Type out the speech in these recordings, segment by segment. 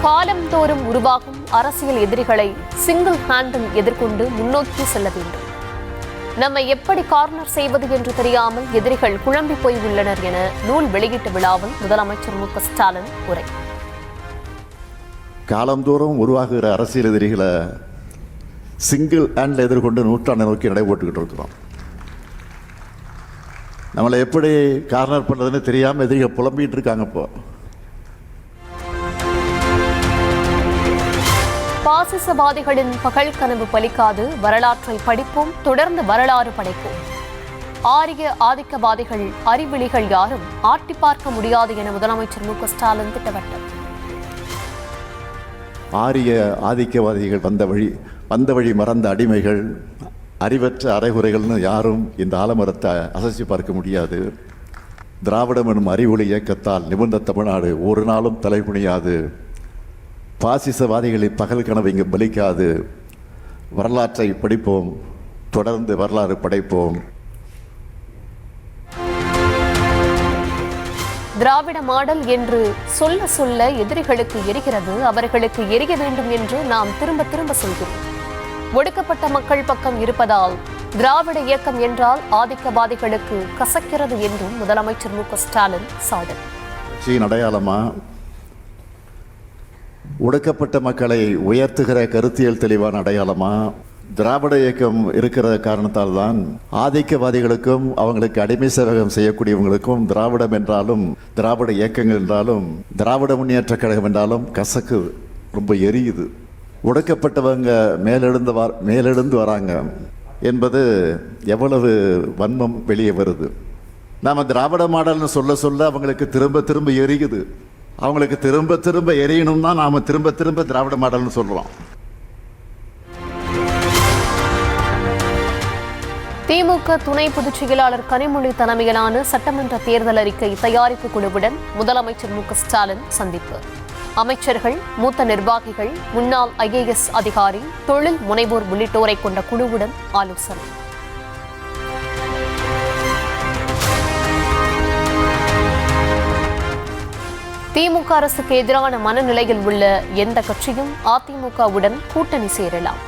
காலந்தோறும் உருவாகும் அரசியல் எதிரிகளை சிங்கிள் ஹேண்டில் எதிர்கொண்டு முன்னோக்கி செல்ல வேண்டும். நம்மை எப்படி கார்னர் செய்வது என்று தெரியாமல் எதிரிகள் குழம்பி போய் உள்ளனர் என நூல் வெளியீட்டு விழாவில் முதலமைச்சர் மு.க.ஸ்டாலின் உரை. காலந்தோறும் உருவாகுகிற அரசியல் எதிரிகளை சிங்கிள் ஹேண்டில் எதிர்கொண்டு நூற்றாண்டை நோக்கி நடைபோட்டுக்கிட்டு இருக்கிறோம். நம்மளை எப்படி கார்னர் பண்ணுறதுன்னு தெரியாமல் எதிரிகள் புலம்பிகிட்டு இருக்காங்க. இப்போ பாசிசவாதிகளின் பகல் கனவு பலிக்காது, வரலாற்றை படிப்போம், தொடர்ந்து வரலாறு படைப்போம். ஆரிய ஆதிக்கவாதிகள் அறிவிலிகள் யாரும் ஆட்டி பார்க்க முடியாது என முதலமைச்சர் மு.க.ஸ்டாலின் திட்டவட்டம். ஆரிய ஆதிக்கவாதிகள் வந்த வழி மறந்த அடிமைகள், அறிவற்ற அரைகுறைகள்னு யாரும் இந்த ஆலமரத்தை அசைச்சு பார்க்க முடியாது. திராவிடம் எனும் அறிவொளி இயக்கத்தால் நிமிர்ந்த தமிழ்நாடு ஒரு நாளும் தலைகுனியாது. பாசிசவாதிகளின் பகல் கனவு இங்கு பலிக்காது. வரலாற்றை படிப்போம், தொடர்ந்து வரலாறு படைப்போம். திராவிட மாடல் என்று சொல்ல சொல்ல எதிரிகளுக்கு எரிகிறது, அவர்களுக்கு எரிய வேண்டும் என்று நாம் திரும்ப திரும்ப சொல்கிறோம். ஒடுக்கப்பட்ட மக்கள் பக்கம் இருப்பதால் திராவிட இயக்கம் என்றால் ஆதிக்கவாதிகளுக்கு கசக்கிறது என்றும் முதலமைச்சர் மு.க.ஸ்டாலின் சாடல். அடையாளமா ஒடுக்கப்பட்ட மக்களை உயர்த்துகிற கருத்தியல் தெளிவான அடையாளமா திராவிட இயக்கம் இருக்கிற காரணத்தால் தான் ஆதிக்கவாதிகளுக்கும் அவங்களுக்கு அடிமை சேவகம் செய்யக்கூடியவங்களுக்கும் திராவிடம் என்றாலும், திராவிட இயக்கங்கள் என்றாலும், திராவிட முன்னேற்ற கழகம் என்றாலும் கசக்குது, ரொம்ப எரியுது. ஒடுக்கப்பட்டவங்க மேலெழுந்து வராங்க என்பது எவ்வளவு வன்மம் வெளியே வருது. நாம் திராவிட மாடல்னு சொல்ல சொல்ல அவங்களுக்கு திரும்ப திரும்ப எரியுது. அவங்களுக்கு திரும்ப திரும்ப எரியணும்னா நாம் திரும்ப திரும்ப திராவிட மாடல்னு சொல்கிறோம். திமுக துணை பொதுச் செயலாளர் கனிமொழி தலைமையிலான சட்டமன்ற தேர்தல் அறிக்கை தயாரிப்பு குழுவுடன் முதலமைச்சர் மு.க.ஸ்டாலின் சந்திப்பு. அமைச்சர்கள், மூத்த நிர்வாகிகள், முன்னாள் IAS அதிகாரி, தொழில் முனைவோர் உள்ளிட்டோரை கொண்ட குழுவுடன் ஆலோசனை. திமுக அரசுக்கு எதிரான மனநிலையில் உள்ள எந்த கட்சியும் அதிமுகவுடன் கூட்டணி சேரலாம்.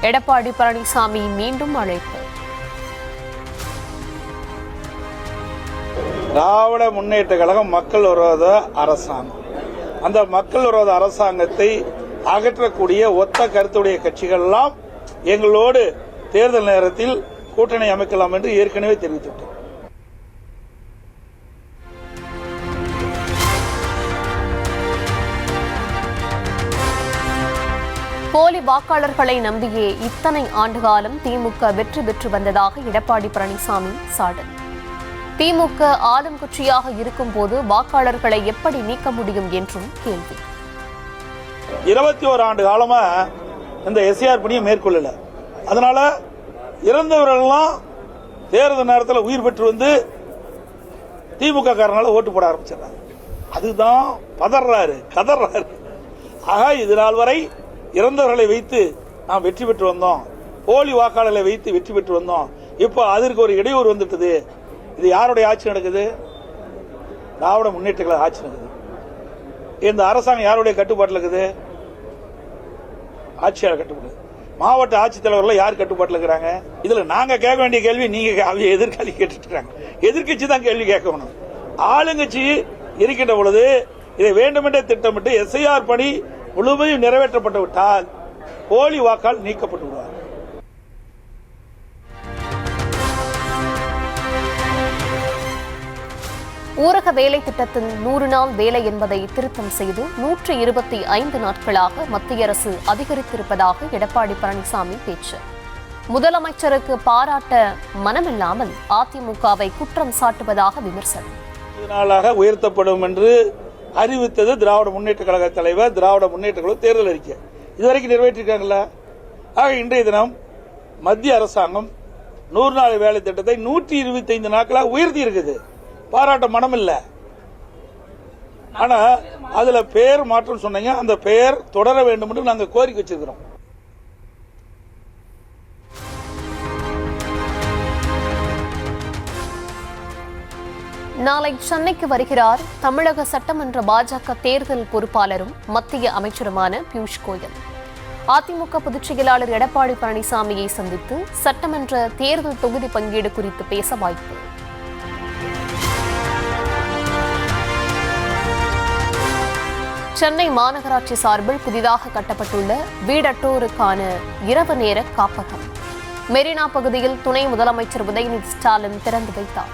எடப்பாடி பழனிசாமி மீண்டும் அழைப்பு. திராவிட முன்னேற்ற கழகம் மக்கள் விரோத அரசாங்கம். அந்த மக்கள் விரோத அரசாங்கத்தை அகற்றக்கூடிய ஒத்த கருத்துடைய கட்சிகள் எல்லாம் எங்களோடு தேர்தல் நேரத்தில் கூட்டணி அமைக்கலாம் என்று ஏற்கனவே தெரிவித்துவிட்டோம். போலி வாக்காளர்களை நம்பியே இத்தனை ஆண்டுகாலம் திமுக வெற்றி பெற்று வந்ததாக எடப்பாடி பழனிசாமி சாடல். திமுக ஆளும் கட்சியாக இருக்கும் போது வாக்காளர்களை எப்படி நீக்க முடியும் என்றும் கேள்வி. 21 ஆண்டு காலமா இந்த SIR பணியை மேற்கொள்ளல. அதனால இறந்தவர்கள்லாம் தேர்தல் நேரத்தில் உயிர் பெற்று வந்து திமுக காரனால ஓட்டு போட ஆரம்பிச்சிடறாங்க. அதுதான் கதறாரு. ஆக இது நாள் வரை இறந்தவர்களை வைத்து நாம் வெற்றி பெற்று வந்தோம், போலி வாக்காளர்களை வைத்து வெற்றி பெற்று வந்தோம். இப்போ அதற்கு ஒரு இடையூறு வந்துட்டது. இது யாருடைய ஆட்சி நடக்குது? திராவிட முன்னேற்ற கழக ஆட்சி நடக்குது. இந்த அரசாங்கம் யாருடைய கட்டுப்பாட்டில் இருக்குது? ஆட்சியாளர் கட்டுப்பாடு. மாவட்ட ஆட்சித்தலைவர்கள் யார் கட்டுப்பாட்டில் இருக்கிறாங்க? இதுல நாங்க கேட்க வேண்டிய கேள்வி நீங்க எதிர்காலி கேட்டுட்டு இருக்காங்க. எதிர்கட்சி தான் கேள்வி கேட்கணும். ஆளுங்கட்சி இருக்கின்ற பொழுது இதை வேண்டுமென்றே திட்டமிட்டு SIR பணி முழுமையும் நிறைவேற்றப்பட்டு விட்டால் போலி வாக்கால் நீக்கப்பட்டு விடுவார். ஊரக வேலை திட்டத்தின் 100 நாள் வேலை என்பதை திருத்தம் செய்து 125 நாட்களாக மத்திய அரசு அதிகரித்திருப்பதாக எடப்பாடி பழனிசாமி பேச்சு. முதலமைச்சருக்கு பாராட்ட மனமில்லாமல் அதிமுகவை குற்றம் சாட்டுவதாக விமர்சனம். 10 நாளாக உயர்த்தப்படும் என்று அறிவித்தது திராவிட முன்னேற்ற கழக தலைவர், திராவிட முன்னேற்ற கழக தேர்தல் அறிக்கை. இதுவரைக்கும் நிறைவேற்றிருக்காங்களா? ஆக இன்றைய தினம் மத்திய அரசாங்கம் 100 நாள் வேலை திட்டத்தை 125 நாட்களாக உயர்த்தி இருக்குது. பாராட்ட மனம் இல்ல. ஆனா அதுல பெயர் மாற்றம் சொன்னீங்க, அந்த பெயர் தொடர வேண்டும் என்று நாங்க கோரிக்கை வச்சிருக்கிறோம். நாளை சென்னைக்கு வருகிறார் தமிழக சட்டமன்ற பாஜக தேர்தல் பொறுப்பாளரும் மத்திய அமைச்சருமான பியூஷ் கோயல். அதிமுக பொதுச் செயலாளர் எடப்பாடி பழனிசாமியை சந்தித்து சட்டமன்ற தேர்தல் தொகுதி பங்கீடு குறித்து பேச வாய்ப்பு. சென்னை மாநகராட்சி சார்பில் புதிதாக கட்டப்பட்டுள்ள வீடற்றோருக்கான இரவு நேர காப்பகம் மெரினா பகுதியில் துணை முதலமைச்சர் உதயநிதி ஸ்டாலின் திறந்து வைத்தார்.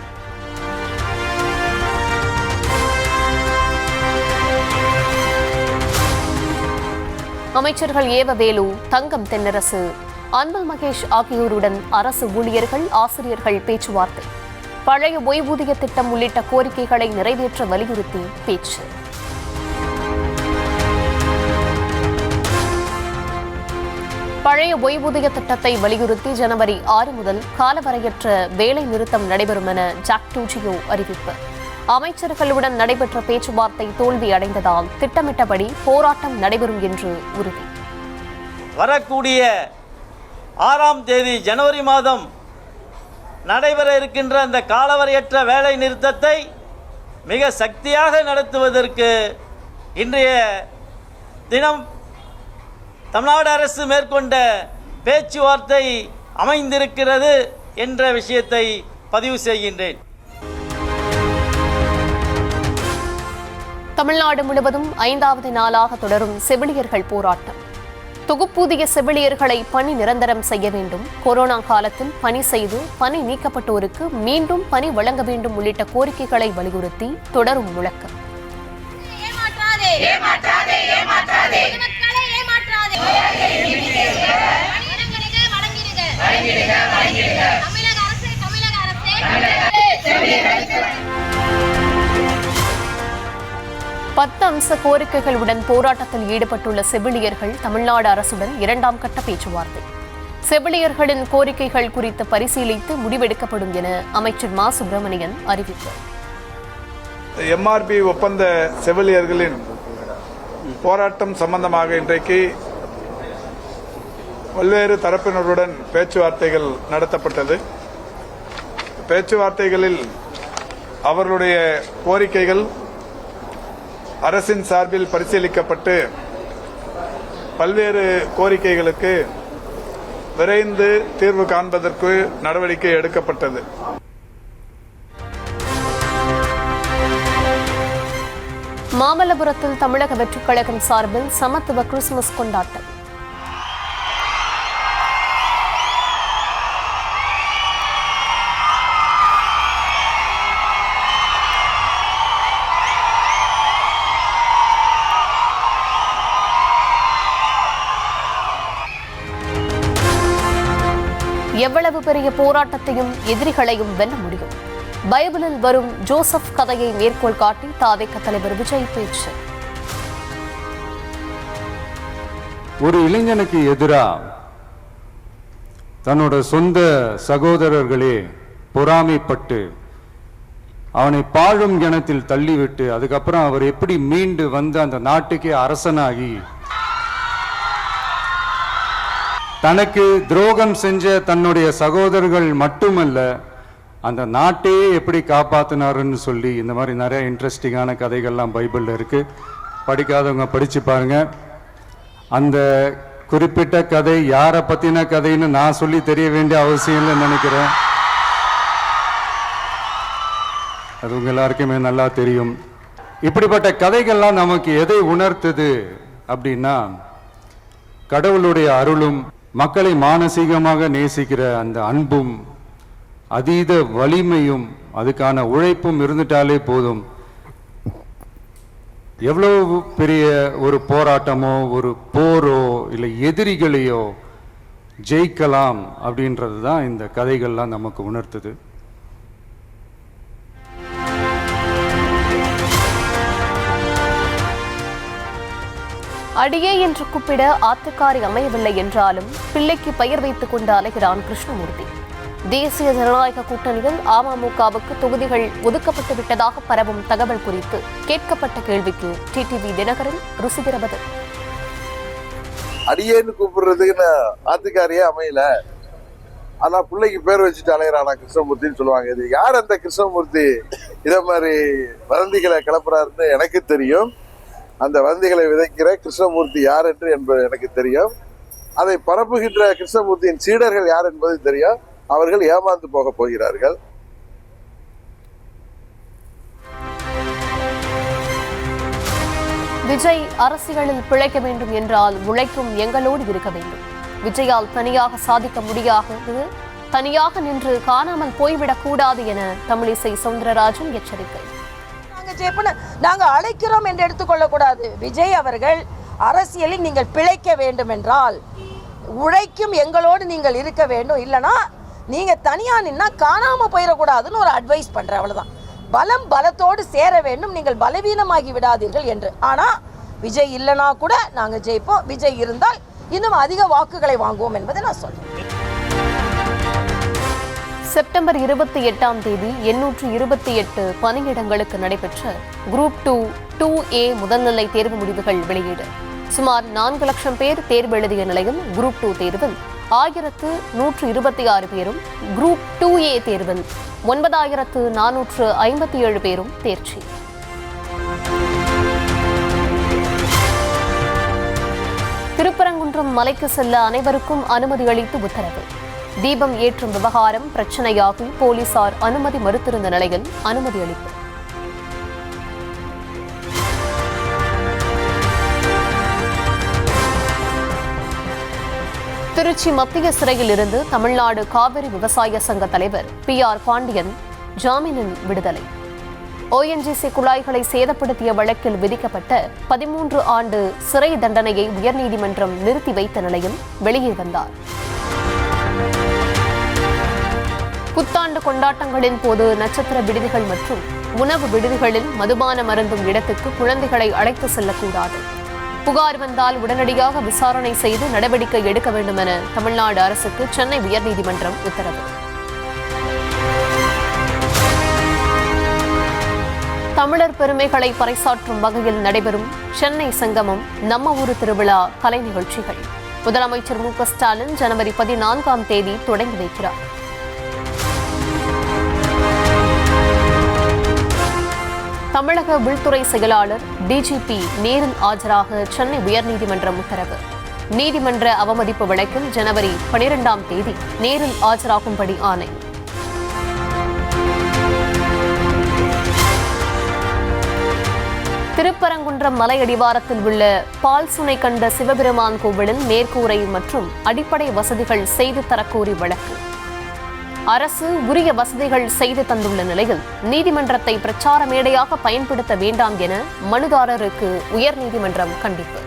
அமைச்சர்கள் ஏவவேலு, தங்கம் தென்னரசு, அன்பில் மகேஷ் ஆகியோருடன் அரசு ஊழியர்கள், ஆசிரியர்கள் பேச்சுவார்த்தை. பழைய ஓய்வூதிய திட்டம் உள்ளிட்ட கோரிக்கைகளை நிறைவேற்ற வலியுறுத்தி பேச்சு. பழைய ஓய்வூதிய திட்டத்தை வலியுறுத்தி ஜனவரி 6 முதல் காலவரையற்ற வேலை நிறுத்தம் நடைபெறும் என ஜாக் டூஜியோ அறிவிப்பு. அமைச்சர்களுடன் நடைபெற்ற பேச்சுவார்த்தை தோல்வி அடைந்ததால் திட்டமிட்டபடி போராட்டம் நடைபெறும் என்று உறுதி. வரக்கூடிய 6ஆம் தேதி ஜனவரி மாதம் நடைபெற இருக்கின்ற அந்த காலவரையற்ற வேலை நிறுத்தத்தை மிக சக்தியாக நடத்துவதற்கு இன்றைய தினம் தமிழ்நாடு அரசு மேற்கொண்ட பேச்சுவார்த்தை அமைந்திருக்கிறது என்ற விஷயத்தை பதிவு செய்கின்றேன். தமிழ்நாடு முழுவதும் 5வது நாளாக தொடரும் செவிலியர்கள் போராட்டம். தொகுப்பூதிய செவிலியர்களை பணி நிரந்தரம் செய்ய வேண்டும், கொரோனா காலத்தில் பணி செய்து பணி நீக்கப்பட்டோருக்கு மீண்டும் பணி வழங்க வேண்டும் உள்ளிட்ட கோரிக்கைகளை வலியுறுத்தி தொடரும் முழக்கம். பத்து அம்ச கோரிக்கைகளுடன் போராட்டத்தில் ஈடுபட்டுள்ள செவிலியர்கள் தமிழ்நாடு அரசுடன் 2ஆம் கட்ட பேச்சுவார்த்தை. செவிலியர்களின் கோரிக்கைகள் குறித்து பரிசீலித்து முடிவெடுக்கப்படும் என அமைச்சர் மா சுப்பிரமணியன் அறிவிப்பு. எம்ஆர்பி ஒப்பந்த செவிலியர்களின் போராட்டம் சம்பந்தமாக இன்றைக்கு பல்வேறு தரப்பினருடன் பேச்சுவார்த்தைகள் நடத்தப்பட்டது. பேச்சுவார்த்தைகளில் அவர்களுடைய கோரிக்கைகள் அரசின் சார்பில் பரிசீலிக்கப்பட்டு பல்வேறு கோரிக்கைகளுக்கு விரைந்து தீர்வு காண்பதற்கு நடவடிக்கை எடுக்கப்பட்டது. மாமல்லபுரத்தில் தமிழக வெற்றிக் கழகம் சார்பில் சமத்துவ கிறிஸ்துமஸ் கொண்டாட்டம். எவ்வளவு பெரிய போராட்டத்தையும் எதிரிகளையும் வெல்ல முடியும். பைபிளில் வரும் ஜோசப் கதையை மேற்கோள் காட்டி தாவேக தலைவர் விஜய் பேச்சு. ஒரு இளைஞனுக்கு எதிராக தன்னோட சொந்த சகோதரர்களே பொறாமைப்பட்டு அவனை பாழும் கிணத்தில் தள்ளிவிட்டு அதுக்கப்புறம் அவர் எப்படி மீண்டு வந்து அந்த நாட்டுக்கே அரசனாகி தனக்கு துரோகம் செஞ்ச தன்னுடைய சகோதரர்கள் மட்டுமல்ல அந்த நாட்டையே எப்படி காப்பாத்தினாருன்னு சொல்லி இந்த மாதிரி நிறைய இன்ட்ரெஸ்டிங்கான கதைகள்லாம் பைபிளில் இருக்கு. படிக்காதவங்க படிச்சு பாருங்க. அந்த குறிப்பிட்ட கதை யாரை பத்தின கதைன்னு நான் சொல்லி தெரிய வேண்டிய அவசியம் இல்லைன்னு நினைக்கிறேன். அது உங்க எல்லாருக்குமே நல்லா தெரியும். இப்படிப்பட்ட கதைகள்லாம் நமக்கு எதை உணர்த்துது அப்படின்னா கடவுளுடைய அருளும் மக்களை மானசீகமாக நேசிக்கிற அந்த அன்பும் அதீத வலிமையும் அதுக்கான உழைப்பும் இருந்துட்டாலே போதும். எவ்வளவு பெரிய ஒரு போராட்டமோ ஒரு போரோ இல்லை எதிரிகளையோ ஜெயிக்கலாம் அப்படின்றது தான் இந்த கதைகள்லாம் நமக்கு உணர்த்துது. அடியே என்று கூப்பிட ஆத்துக்காரி அமையவில்லை என்றாலும் பிள்ளைக்கு பெயர் வைத்துக் கொண்டு அலைகிறான் கிருஷ்ணமூர்த்தி. தேசிய ஜனநாயக கூட்டணியில் அமமுகவுக்கு தொகுதிகள் ஒதுக்கப்பட்டு விட்டதாக பரவும் தகவல் குறித்து கேட்கப்பட்ட கேள்விக்கு டிடிவி தினகரன் ருசிகர பதில். அடியேன்னு கூப்பிடுறதுக்கு ஆத்துக்காரியே அமையல, ஆனா பிள்ளைக்கு பேர் வச்சுட்டு அலைகிறானா கிருஷ்ணமூர்த்தின்னு சொல்லுவாங்க. இது யார் அந்த கிருஷ்ணமூர்த்தி? இதே மாதிரி வதந்திகளை கிளப்புறாருன்னு எனக்கு தெரியும். அந்த வதந்திகளை விதைக்கிற கிருஷ்ணமூர்த்தி யார் என்று என்பது எனக்கு தெரியும். அதை பரப்புகின்ற கிருஷ்ணமூர்த்தியின் சீடர்கள் யார் என்பது தெரியும். அவர்கள் ஏமாந்து போக போகிறார்கள். விஜய் அரசியலில் பிழைக்க வேண்டும் என்றால் உழைக்கும் எங்களோடு இருக்க வேண்டும். விஜயால் தனியாக சாதிக்க முடியாது, தனியாக நின்று காணாமல் போய்விடக் கூடாது என தமிழிசை சவுந்தரராஜன் எச்சரிக்கை. நாங்க அழைக்கிறோம் என்று எடுத்துக்கொள்ளக்கூடாது. விஜய் அவர்கள் அரசியலில் நீங்கள் பிழைக்க வேண்டும் என்றால் உழைக்கும் எங்களோடு நீங்கள் இருக்க வேண்டும். இல்லைன்னா நீங்க தனியா நின்னா காணாம போயிடக்கூடாதுன்னு ஒரு அட்வைஸ் பண்றேன், அவ்வளவுதான். பலம் பலத்தோடு சேர வேண்டும், நீங்கள் பலவீனமாகி விடாதீர்கள் என்று. ஆனா விஜய் இல்லைனா கூட நாங்க ஜெயிப்போம், விஜய் இருந்தால் இன்னும் அதிக வாக்குகளை வாங்குவோம் என்பதை நான் சொல்றேன். செப்டம்பர் 28ஆம் தேதி 828 பணியிடங்களுக்கு நடைபெற்ற குரூப் 2A முதல்நிலை தேர்வு முடிவுகள் வெளியீடு. சுமார் 4 லட்சம் பேர் தேர்வு எழுதிய நிலையில் குரூப் 2 தேர்வில் 1126 பேரும், குரூப் 2A தேர்வில் 9457 பேரும் தேர்ச்சி. திருப்பரங்குன்றம் மலைக்கு செல்ல அனைவருக்கும் அனுமதி அளித்து உத்தரவு. தீபம் ஏற்றும் விவகாரம் பிரச்சனையாகி போலீசார் அனுமதி மறுத்திருந்த நிலையில் அனுமதி அளிப்பு. திருச்சி மத்திய சிறையில் இருந்து தமிழ்நாடு காவிரி விவசாய சங்க தலைவர் PR பாண்டியன் ஜாமீனில் விடுதலை. ONGC குழாய்களை சேதப்படுத்திய வழக்கில் விதிக்கப்பட்ட 13 ஆண்டு சிறை தண்டனையை உயர்நீதிமன்றம் நிறுத்தி வைத்த நிலையில் வெளியே வந்தார். புத்தாண்டு கொண்டாட்டங்களின் போது நட்சத்திர விடுதிகள் மற்றும் உணவு விடுதிகளில் மதுபானம் அருந்தும் இடத்துக்கு குழந்தைகளை அழைத்து செல்லக்கூடாது. புகார் வந்தால் உடனடியாக விசாரணை செய்து நடவடிக்கை எடுக்க வேண்டும் என தமிழ்நாடு அரசுக்கு சென்னை உயர்நீதிமன்றம் உத்தரவு. தமிழர் பெருமைகளை பறைசாற்றும் வகையில் நடைபெறும் சென்னை சங்கமம் நம்ம ஊரு திருவிழா கலை நிகழ்ச்சிகள் முதலமைச்சர் மு க ஸ்டாலின் ஜனவரி 14ஆம் தேதி தொடங்கி வைக்கிறார். தமிழக உள்துறை செயலாளர் DGP நேரில் ஆஜராக சென்னை உயர்நீதிமன்றம் உத்தரவு. நீதிமன்ற அவமதிப்பு வழக்கில் ஜனவரி 12ஆம் தேதி நேரில் ஆஜராகும்படி ஆணை. திருப்பரங்குன்றம் மலை அடிவாரத்தில் உள்ள பால்சுனை கண்ட சிவபெருமான் கோவிலில் மேற்கூரை மற்றும் அடிப்படை வசதிகள் செய்து தரக்கோரி வழக்கு. அரசு உரிய வசதிகள் செய்து தந்துள்ள நிலையில் நீதிமன்றத்தை பிரச்சார மேடையாக பயன்படுத்த வேண்டாம் என மனுதாரருக்கு உயர்நீதிமன்றம் கண்டிப்பு.